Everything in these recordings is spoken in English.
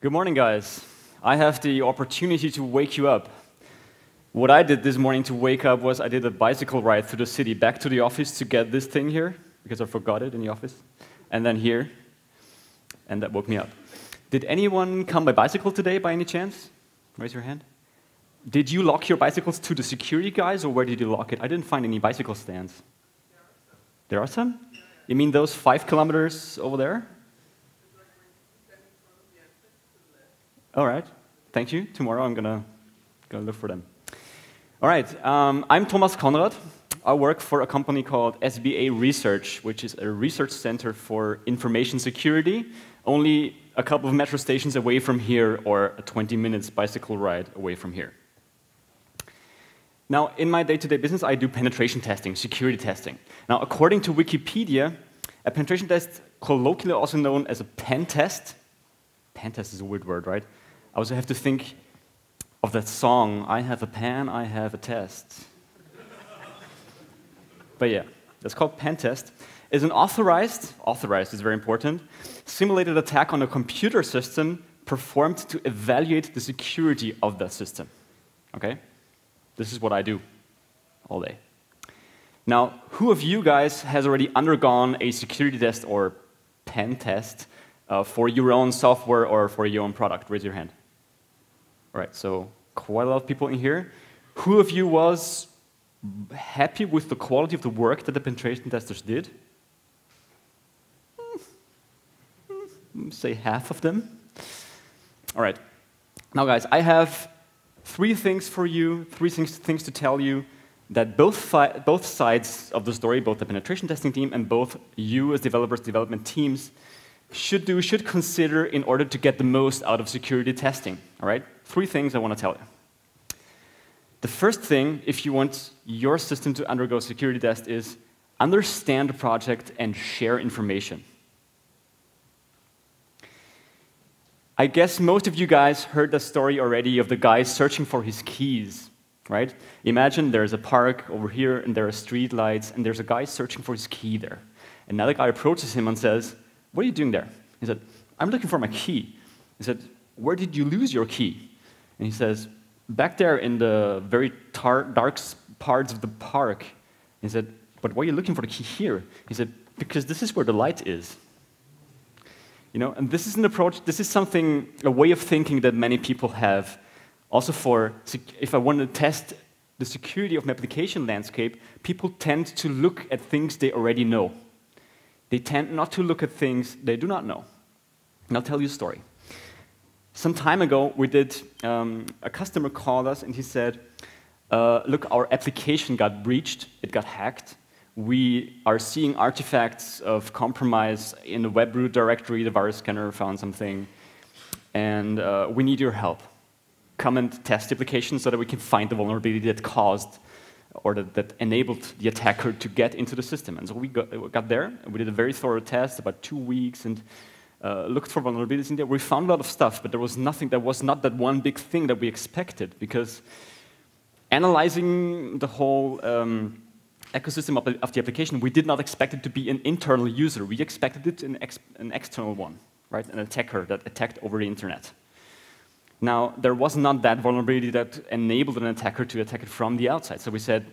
Good morning, guys. I have the opportunity to wake you up. What I did this morning to wake up was I did a bicycle ride through the city back to the office to get this thing here, because I forgot it in the office, and then here, and that woke me up. Did anyone come by bicycle today by any chance? Raise your hand. Did you lock your bicycles to the security guys, or where did you lock it? I didn't find any bicycle stands. There are some? You mean those 5 kilometers over there? All right, thank you. Tomorrow I'm gonna look for them. All right, I'm Konrad. I work for a company called SBA Research, which is a research center for information security, only a couple of metro stations away from here, or a 20 minutes bicycle ride away from here. Now, in my day-to-day business, I do penetration testing, security testing. Now, according to Wikipedia, a penetration test, colloquially also known as a pen test is a weird word, right? I also have to think of that song, I have a pen, I have a test. But yeah, that's called pen test. Is an authorized is very important, simulated attack on a computer system performed to evaluate the security of that system. Okay? This is what I do all day. Now, who of you guys has already undergone a security test or pen test for your own software or for your own product? Raise your hand. All right, so quite a lot of people in here. Who of you was happy with the quality of the work that the penetration testers did? Say half of them. All right. Now, guys, I have 3 things for you, 3 things to tell you that both sides of the story, both the penetration testing team and both you as developers, development teams, should consider in order to get the most out of security testing. All right? 3 things I want to tell you. The first thing, if you want your system to undergo a security test, is understand the project and share information. I guess most of you guys heard the story already of the guy searching for his keys, right? Imagine there's a park over here, and there are street lights, and there's a guy searching for his key there. Another guy approaches him and says, "What are you doing there?" He said, "I'm looking for my key." He said, "Where did you lose your key?" And he says, "Back there in the very dark parts of the park." He said, "But why are you looking for the key here?" He said, "Because this is where the light is." You know, and this is an approach, this is something, a way of thinking that many people have. Also for, if I want to test the security of an application landscape, people tend to look at things they already know. They tend not to look at things they do not know. And I'll tell you a story. Some time ago, we did, a customer called us and he said, look, our application got breached, it got hacked. We are seeing artifacts of compromise in the web root directory, the virus scanner found something, and we need your help. Come and test the application so that we can find the vulnerability that caused or that enabled the attacker to get into the system. And so we got there, and we did a very thorough test, about 2 weeks, and looked for vulnerabilities in there. We found a lot of stuff, but there was nothing, there was not that one big thing that we expected, because analyzing the whole ecosystem of the application, we did not expect it to be an internal user. We expected it an external one, right? An attacker that attacked over the internet. Now, there was not that vulnerability that enabled an attacker to attack it from the outside. So we said,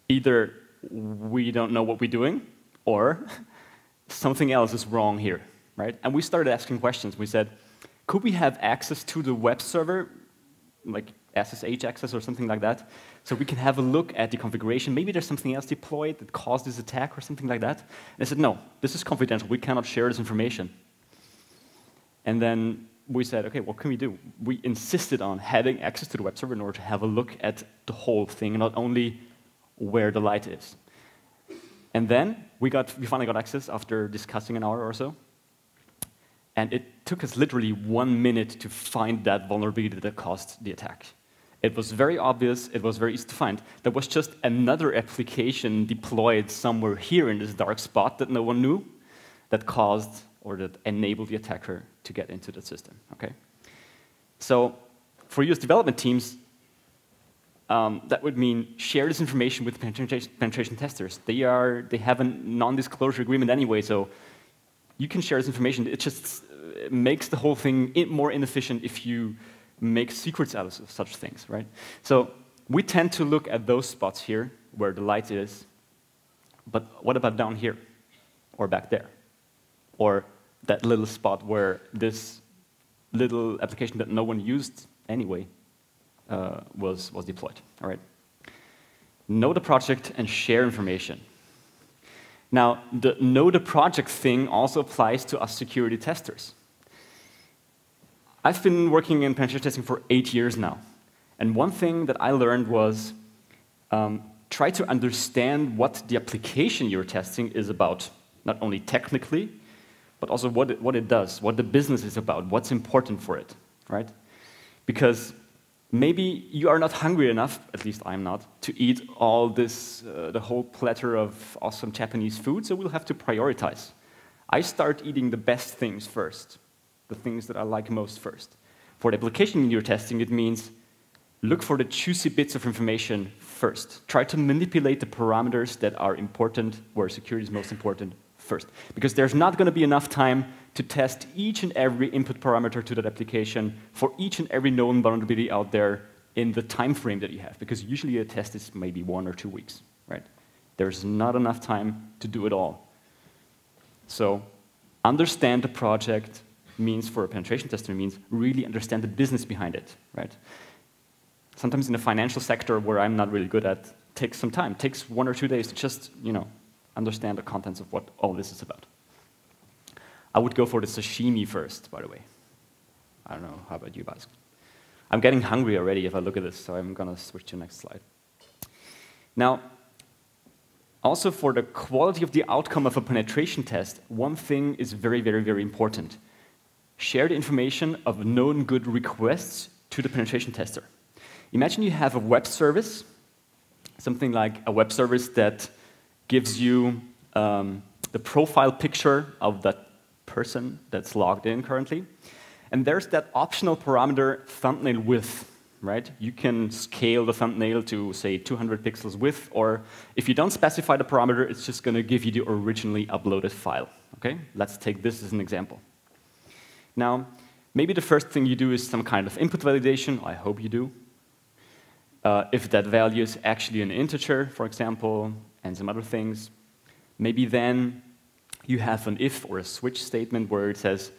either we don't know what we're doing, or something else is wrong here, right? And we started asking questions. We said, could we have access to the web server, like SSH access or something like that, so we can have a look at the configuration? Maybe there's something else deployed that caused this attack or something like that. And I said, no, this is confidential. We cannot share this information. And then we said, okay, what can we do? We insisted on having access to the web server in order to have a look at the whole thing, not only where the light is. And then we finally got access after discussing an hour or so. And it took us literally 1 minute to find that vulnerability that caused the attack. It was very obvious, it was very easy to find. There was just another application deployed somewhere here in this dark spot that no one knew that caused or that enabled the attacker to get into the system, okay? So for you as development teams, that would mean share this information with penetration testers. They have a non-disclosure agreement anyway, so you can share this information. It just makes the whole thing more inefficient if you make secrets out of such things, right? So we tend to look at those spots here where the light is, but what about down here, or back there, or that little spot where this little application that no one used anyway was deployed, all right? Know the project and share information. Now, the know the project thing also applies to us security testers. I've been working in penetration testing for 8 years now, and one thing that I learned was try to understand what the application you're testing is about, not only technically, but also what it does, what the business is about, what's important for it, right? Because maybe you are not hungry enough, at least I'm not, to eat all this, the whole platter of awesome Japanese food, so we'll have to prioritize. I start eating the best things first, the things that I like most first. For the application you're testing, it means look for the juicy bits of information first. Try to manipulate the parameters that are important, where security is most important, first. Because there's not going to be enough time to test each and every input parameter to that application for each and every known vulnerability out there in the time frame that you have. Because usually a test is maybe 1 or 2 weeks, right? There's not enough time to do it all. So understand the project means, for a penetration tester, means really understand the business behind it, right? Sometimes in the financial sector, where I'm not really good at, takes some time. It takes 1 or 2 days to just, understand the contents of what all this is about. I would go for the sashimi first, by the way. I don't know, how about you guys? I'm getting hungry already if I look at this, so I'm going to switch to the next slide. Now, also for the quality of the outcome of a penetration test, one thing is very, very, very important. Share the information of known good requests to the penetration tester. Imagine you have a web service, something like a web service that gives you the profile picture of that person that's logged in currently. And there's that optional parameter thumbnail width, right? You can scale the thumbnail to, say, 200 pixels width, or if you don't specify the parameter, it's just going to give you the originally uploaded file. Okay? Let's take this as an example. Now, maybe the first thing you do is some kind of input validation. I hope you do. If that value is actually an integer, for example, and some other things, maybe then you have an if or a switch statement where it says,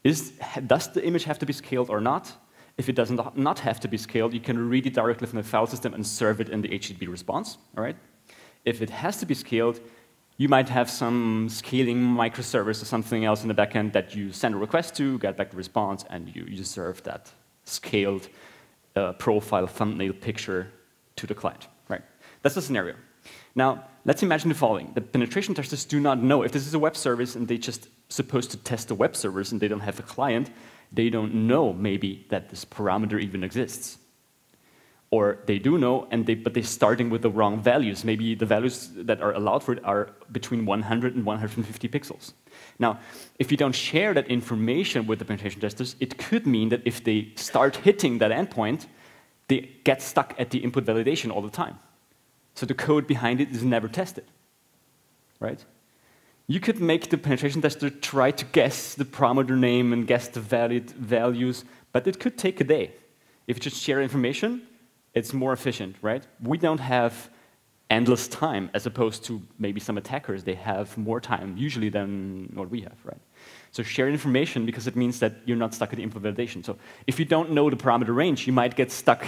does the image have to be scaled or not? If it does not have to be scaled, you can read it directly from the file system and serve it in the HTTP response. All right? If it has to be scaled, you might have some scaling microservice or something else in the backend that you send a request to, get back the response, and you serve that scaled profile thumbnail picture to the client. Right? That's the scenario. Now, let's imagine the following. The penetration testers do not know if this is a web service and they're just supposed to test the web servers and they don't have a client. They don't know, maybe, that this parameter even exists. Or they do know, but they're starting with the wrong values. Maybe the values that are allowed for it are between 100 and 150 pixels. Now, if you don't share that information with the penetration testers, it could mean that if they start hitting that endpoint, they get stuck at the input validation all the time. So the code behind it is never tested, right? You could make the penetration tester try to guess the parameter name and guess the valid values, but it could take a day. If you just share information, it's more efficient, right? We don't have endless time, as opposed to maybe some attackers. They have more time, usually, than what we have, right? So share information because it means that you're not stuck at the input validation. So if you don't know the parameter range, you might get stuck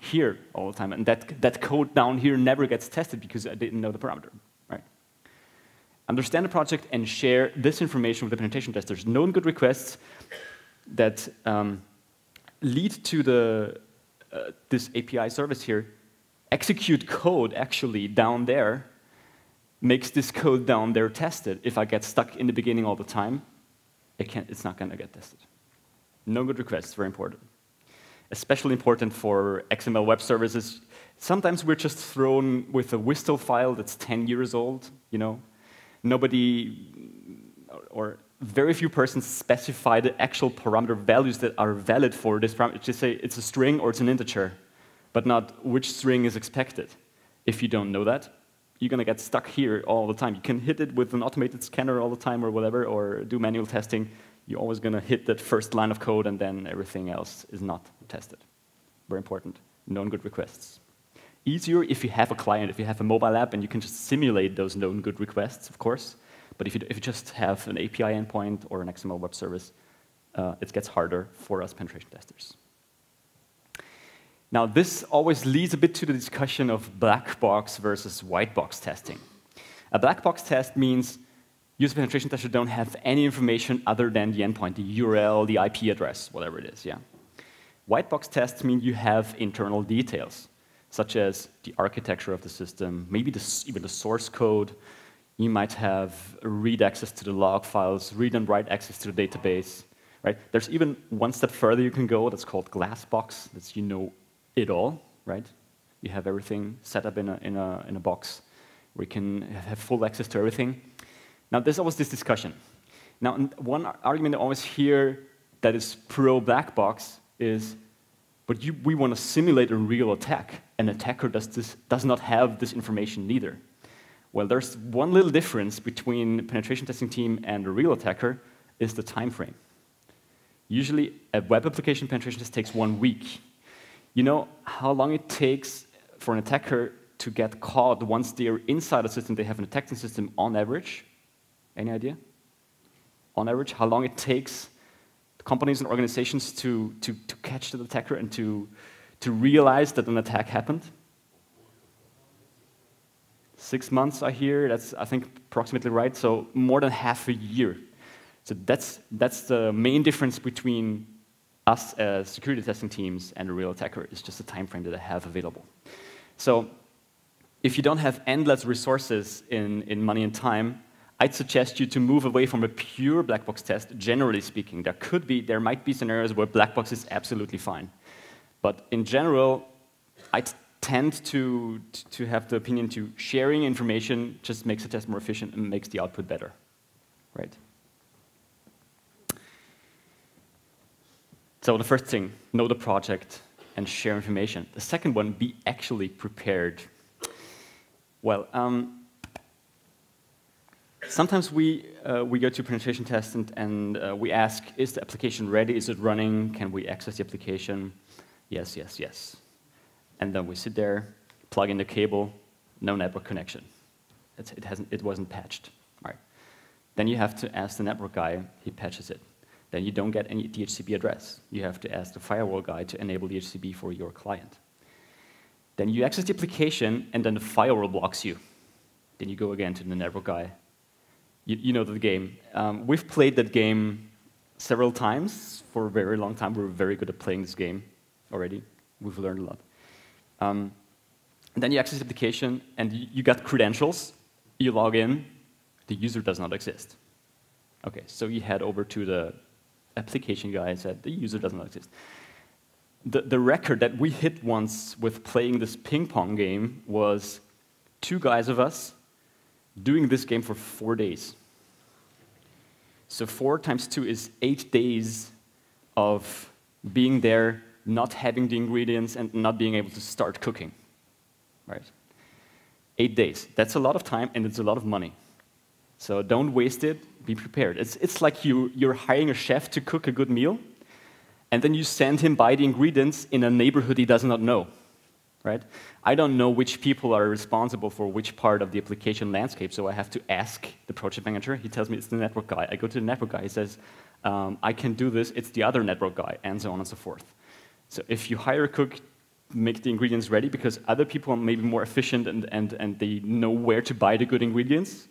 here all the time, and that code down here never gets tested because I didn't know the parameter, right? Understand the project and share this information with the penetration testers. Known good requests that lead to this API service here, execute code actually down there, makes this code down there tested. If I get stuck in the beginning all the time, it's not going to get tested. Known good requests, very important. Especially important for XML web services. Sometimes we're just thrown with a WSDL file that's 10 years old, Nobody, or very few persons specify the actual parameter values that are valid for this parameter. Just say it's a string or it's an integer, but not which string is expected. If you don't know that, you're going to get stuck here all the time. You can hit it with an automated scanner all the time or whatever, or do manual testing. You're always going to hit that first line of code, and then everything else is not tested. Very important. Known good requests. Easier if you have a client, if you have a mobile app, and you can just simulate those known good requests, of course. But if you just have an API endpoint or an XML web service, it gets harder for us penetration testers. Now, this always leads a bit to the discussion of black box versus white box testing. A black box test means user penetration testers don't have any information other than the endpoint, the URL, the IP address, whatever it is. Yeah. White box tests mean you have internal details, such as the architecture of the system, maybe even the source code. You might have read access to the log files, read and write access to the database. Right? There's even one step further you can go. That's called glass box. That's it all, right? You have everything set up in a box where you can have full access to everything. Now, there's always this discussion. Now, one argument I always hear that is pro black box is, but we want to simulate a real attack. An attacker does not have this information neither. Well, there's one little difference between penetration testing team and a real attacker is the time frame. Usually, a web application penetration test takes 1 week. You know how long it takes for an attacker to get caught once they're inside a system they have an attacking system on average? Any idea? On average, how long it takes companies and organizations to catch the attacker and to realize that an attack happened? 6 months, I hear. That's, I think, approximately right. So more than half a year. So that's the main difference between us as security testing teams and a real attacker. Is just the time frame that I have available. So if you don't have endless resources in money and time, I'd suggest you to move away from a pure black box test, generally speaking. There might be scenarios where black box is absolutely fine. But in general, I tend to have the opinion to sharing information just makes the test more efficient and makes the output better, right? So the first thing, know the project and share information. The second one, be actually prepared. Well, sometimes we go to penetration test and we ask, is the application ready? Is it running? Can we access the application? Yes, yes, yes. And then we sit there, plug in the cable, no network connection. It wasn't patched. All right. Then you have to ask the network guy, he patches it. Then you don't get any DHCP address. You have to ask the firewall guy to enable DHCP for your client. Then you access the application, and then the firewall blocks you. Then you go again to the network guy. You know the game. We've played that game several times for a very long time. We're very good at playing this game already. We've learned a lot. And then you access the application, and you got credentials. You log in. The user does not exist. OK, so you head over to the application guy and said, the user does not exist. The record that we hit once with playing this ping pong game was 2 guys of us doing this game for 4 days. So 4 times 2 is 8 days of being there, not having the ingredients, and not being able to start cooking. Right? 8 days. That's a lot of time, and it's a lot of money. So don't waste it. Be prepared. It's like you're hiring a chef to cook a good meal, and then you send him buy the ingredients in a neighborhood he does not know. Right? I don't know which people are responsible for which part of the application landscape, so I have to ask the project manager. He tells me it's the network guy. I go to the network guy. He says, I can do this. It's the other network guy, and so on and so forth. So if you hire a cook, make the ingredients ready, because other people are maybe more efficient and they know where to buy the good ingredients,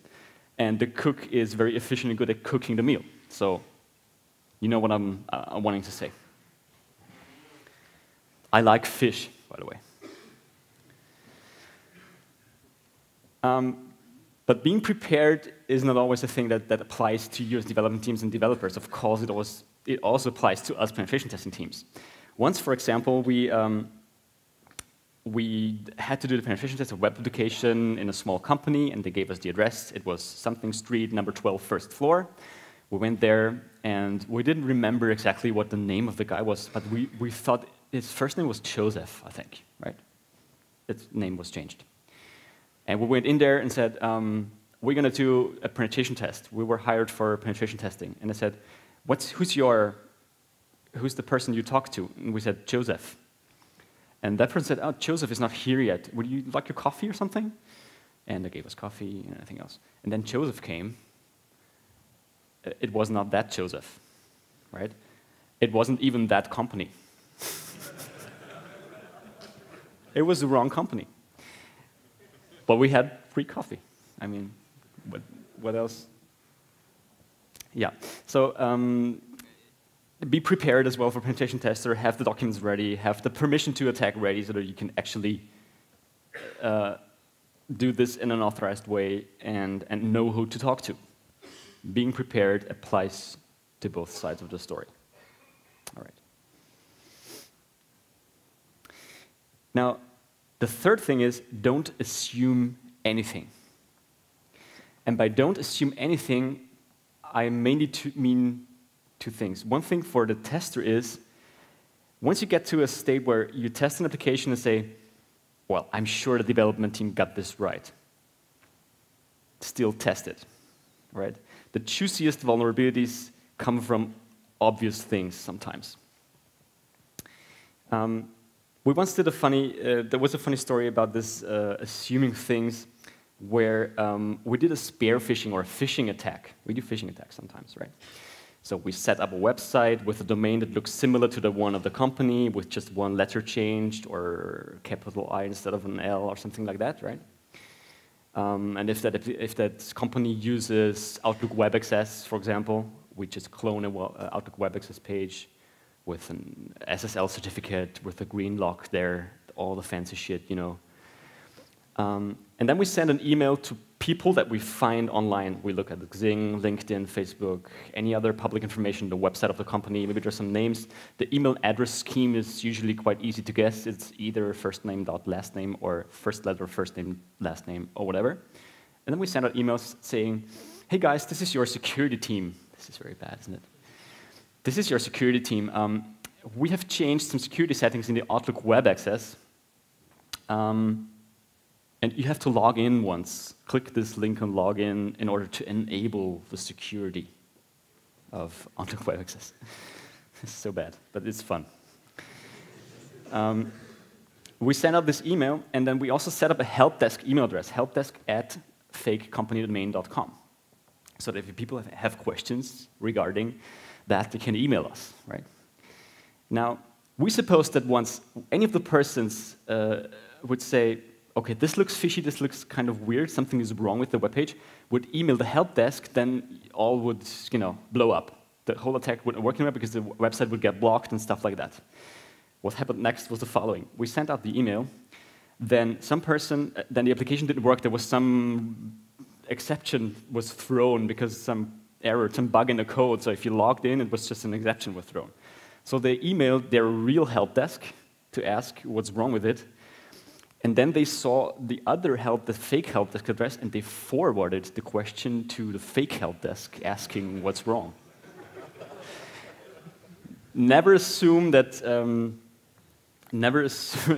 and the cook is very efficient and good at cooking the meal. So you know what I'm wanting to say. I like fish, by the way. But being prepared is not always a thing that applies to US development teams and developers. Of course, it also applies to us penetration testing teams. Once, for example, we had to do the penetration test of a web application in a small company, and they gave us the address. It was something street, number 12, first floor. We went there, and we didn't remember exactly what the name of the guy was, but we thought his first name was Joseph, I think, right? His name was changed. And we went in there and said, we're going to do a penetration test. We were hired for penetration testing. And I said, who's the person you talk to? And we said, Joseph. And that person said, oh, Joseph is not here yet. Would you like your coffee or something? And they gave us coffee and everything else. And then Joseph came. It was not that Joseph, right? It wasn't even that company. It was the wrong company. But we had free coffee. I mean, what else? Yeah. So be prepared as well for penetration tester. Have the documents ready. Have the permission to attack ready so that you can actually do this in an authorized way and know who to talk to. Being prepared applies to both sides of the story. All right. Now, the third thing is don't assume anything. And by don't assume anything, I mainly mean two things. One thing for the tester is, once you get to a state where you test an application and say, well, I'm sure the development team got this right, still test it, right? The juiciest vulnerabilities come from obvious things sometimes. We once did there was a funny story about this assuming things where we did a spear phishing or a phishing attack. We do phishing attacks sometimes, right? So we set up a website with a domain that looks similar to the one of the company with just one letter changed or capital I instead of an L or something like that, right? And if that company uses Outlook Web Access, for example, we just clone an Outlook Web Access page with an SSL certificate with a green lock there, all the fancy shit, you know. And then we send an email to people that we find online. We look at Xing, LinkedIn, Facebook, any other public information, the website of the company, maybe there's some names. The email address scheme is usually quite easy to guess. It's either first name dot last name or first letter, first name, last name, or whatever. And then we send out emails saying, hey guys, this is your security team. This is very bad, isn't it? This is your security team. We have changed some security settings in the Outlook Web Access. And you have to log in once. Click this link and log in order to enable the security of Outlook Web Access. It's so bad, but it's fun. We send out this email, and then we also set up a help desk email address, helpdesk@fakecompanydomain.com. So that if people have questions regarding that, they can email us, right? Now, we suppose that once any of the persons would say, okay, this looks fishy, this looks kind of weird, something is wrong with the web page, would email the help desk, then all would, blow up. The whole attack wouldn't work anymore because the website would get blocked and stuff like that. What happened next was the following. We sent out the email, then then the application didn't work, there was some exception was thrown because some error, some bug in the code, so if you logged in, it was just an exception was thrown. So they emailed their real help desk to ask what's wrong with it, and then they saw the other the fake help desk address, and they forwarded the question to the fake help desk asking what's wrong. Never assume that.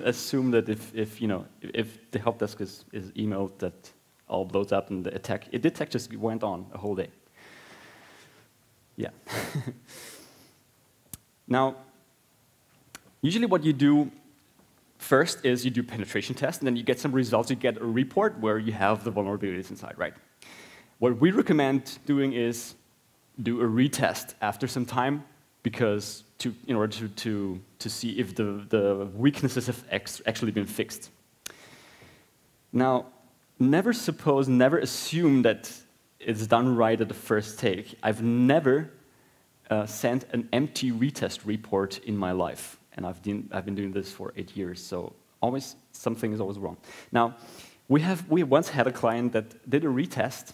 Assume that if the help desk is emailed, that all blows up and the attack just went on a whole day. Yeah. Now, usually what you do first is you do penetration tests, and then you get some results. You get a report where you have the vulnerabilities inside, right? What we recommend doing is do a retest after some time, because in order to see if the weaknesses have actually been fixed. Now, never assume that it's done right at the first take. I've never sent an empty retest report in my life. And I've been doing this for 8 years, so something is always wrong. Now, we once had a client that did a retest,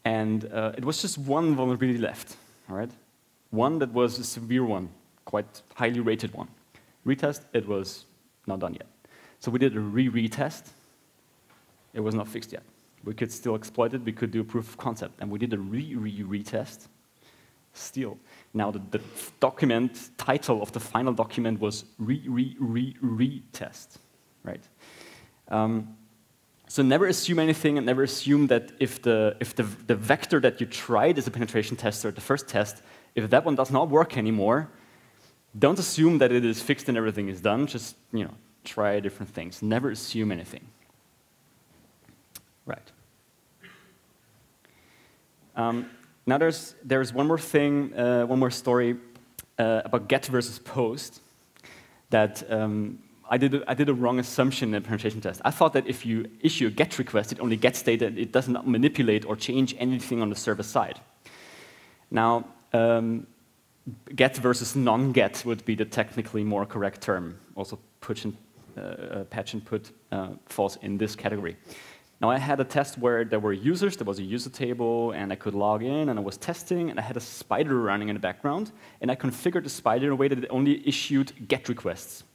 and it was just one vulnerability left, all right? One that was a severe one, quite highly rated one. Retest, it was not done yet. So we did a retest. It was not fixed yet. We could still exploit it. We could do a proof of concept, and we did a retest. Still. Now, the document title of the final document was retest, right? So never assume anything, and never assume that if the vector that you tried as a penetration tester, the first test, if that one does not work anymore, don't assume that it is fixed and everything is done. Just try different things. Never assume anything. Right. Now there's one more thing, one more story about get versus post that I did a wrong assumption in the penetration test. I thought that if you issue a GET request, it only gets data, it does not manipulate or change anything on the server side. Now, GET versus non-GET would be the technically more correct term. Also, patch and put falls in this category. Now, I had a test where there were users, there was a user table, and I could log in, and I was testing, and I had a spider running in the background, and I configured the spider in a way that it only issued GET requests.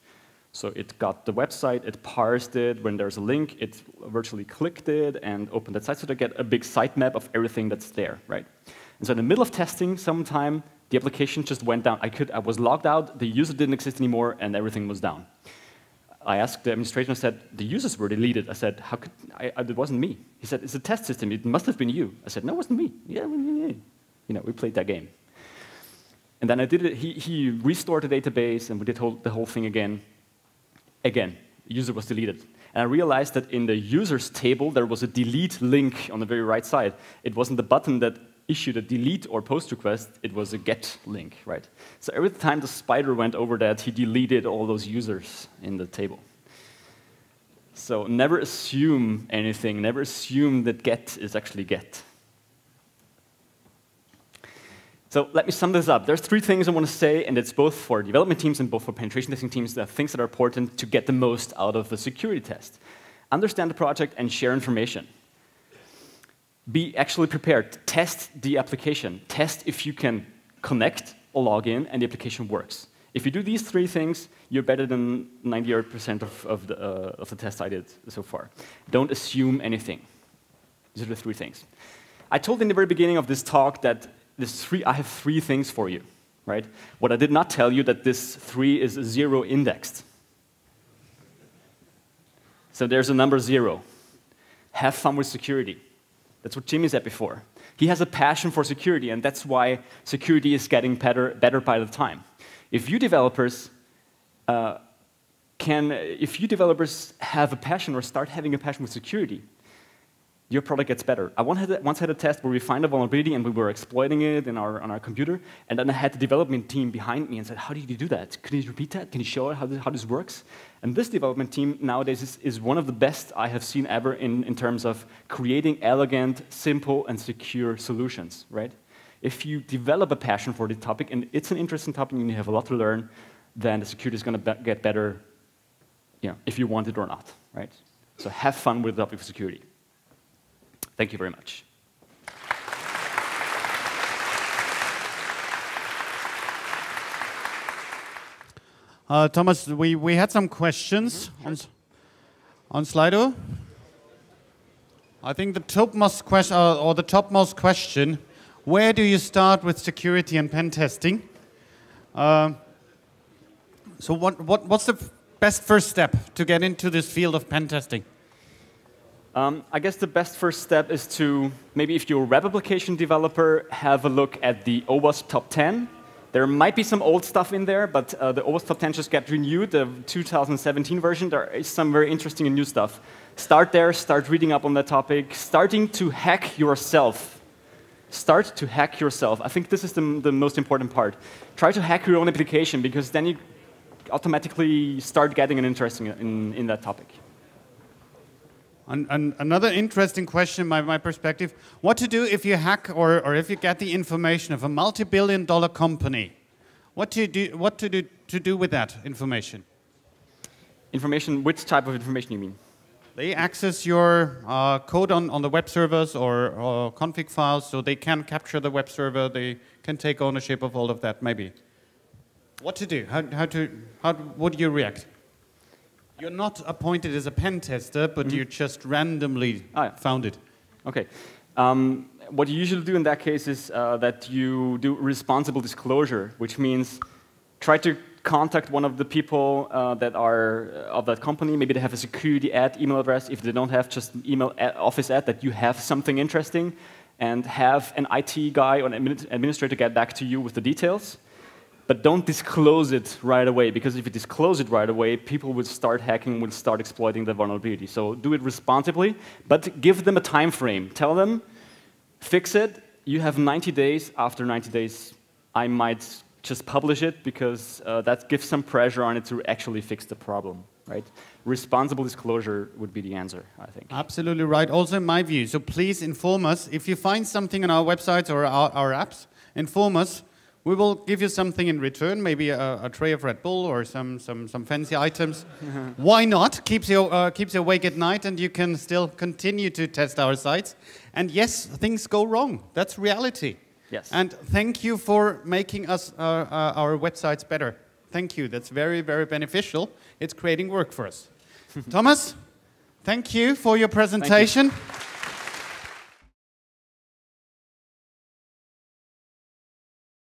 So it got the website, it parsed it. When there's a link, it virtually clicked it and opened that site, so they get a big sitemap of everything that's there, right? And so in the middle of testing, sometime the application just went down. I was logged out, the user didn't exist anymore, and everything was down. I asked the administrator, I said, the users were deleted. I said, how could, it wasn't me. He said, it's a test system, it must have been you. I said, no, it wasn't me. Yeah, we played that game. And then I did it, he restored the database, and we did the whole thing again. Again, the user was deleted. And I realized that in the users table, there was a delete link on the very right side. It wasn't the button that issued a delete or post request, it was a get link, right? So every time the spider went over that, he deleted all those users in the table. So never assume anything, never assume that get is actually get. So let me sum this up. There's 3 things I want to say, and it's both for development teams and both for penetration testing teams, that are things that are important to get the most out of a security test. Understand the project and share information. Be actually prepared. Test the application. Test if you can connect or log in and the application works. If you do these 3 things, you're better than 98% of the tests I did so far. Don't assume anything. These are the 3 things. I told in the very beginning of this talk that I have 3 things for you, right? What I did not tell you that this 3 is 0 indexed. So there's a number 0. Have fun with security. That's what Jimmy said before. He has a passion for security, and that's why security is getting better by the time. If you developers have a passion or start having a passion with security, your product gets better. I once had a test where we found a vulnerability and we were exploiting it on our computer, and then I had the development team behind me and said, how do you do that? Can you repeat that? Can you show how this works? And this development team nowadays is one of the best I have seen ever in terms of creating elegant, simple, and secure solutions, right? If you develop a passion for the topic, and it's an interesting topic and you have a lot to learn, then the security is going to get better if you want it or not, right? So have fun with the topic of security. Thank you very much. Thomas, we had some questions on Slido. I think the topmost question, where do you start with security and pen testing? So what's the best first step to get into this field of pen testing? I guess the best first step is to, maybe if you're a web application developer, have a look at the OWASP Top 10. There might be some old stuff in there, but the OWASP Top 10 just got renewed, the 2017 version. There is some very interesting and new stuff. Start there, start reading up on that topic, starting to hack yourself. Start to hack yourself. I think this is the most important part. Try to hack your own application, because then you automatically start getting an interest in that topic. Another interesting question, my perspective, what to do if you hack or if you get the information of a multi-billion-dollar company? What to do with that information? Information, which type of information you mean? They access your code on the web servers or config files, so they can capture the web server, they can take ownership of all of that, maybe. What to do? How would you react? You're not appointed as a pen tester, but you just randomly found it. Okay. What you usually do in that case is that you do responsible disclosure, which means try to contact one of the people that are of that company. Maybe they have a security ad email address. If they don't have, just an email office ad that you have something interesting, and have an IT guy or an administrator get back to you with the details. But don't disclose it right away, because if you disclose it right away, people will start hacking, will start exploiting the vulnerability. So do it responsibly, but give them a time frame. Tell them, fix it. You have 90 days. After 90 days, I might just publish it, because that gives some pressure on it to actually fix the problem, right? Responsible disclosure would be the answer, I think. Absolutely right. Also in my view. So please inform us. If you find something on our websites or our apps, inform us. We will give you something in return, maybe a tray of Red Bull or some fancy items. Why not? Keeps you awake at night, and you can still continue to test our sites. And yes, things go wrong. That's reality. Yes. And thank you for making us our websites better. Thank you. That's very, very beneficial. It's creating work for us. Thomas, thank you for your presentation.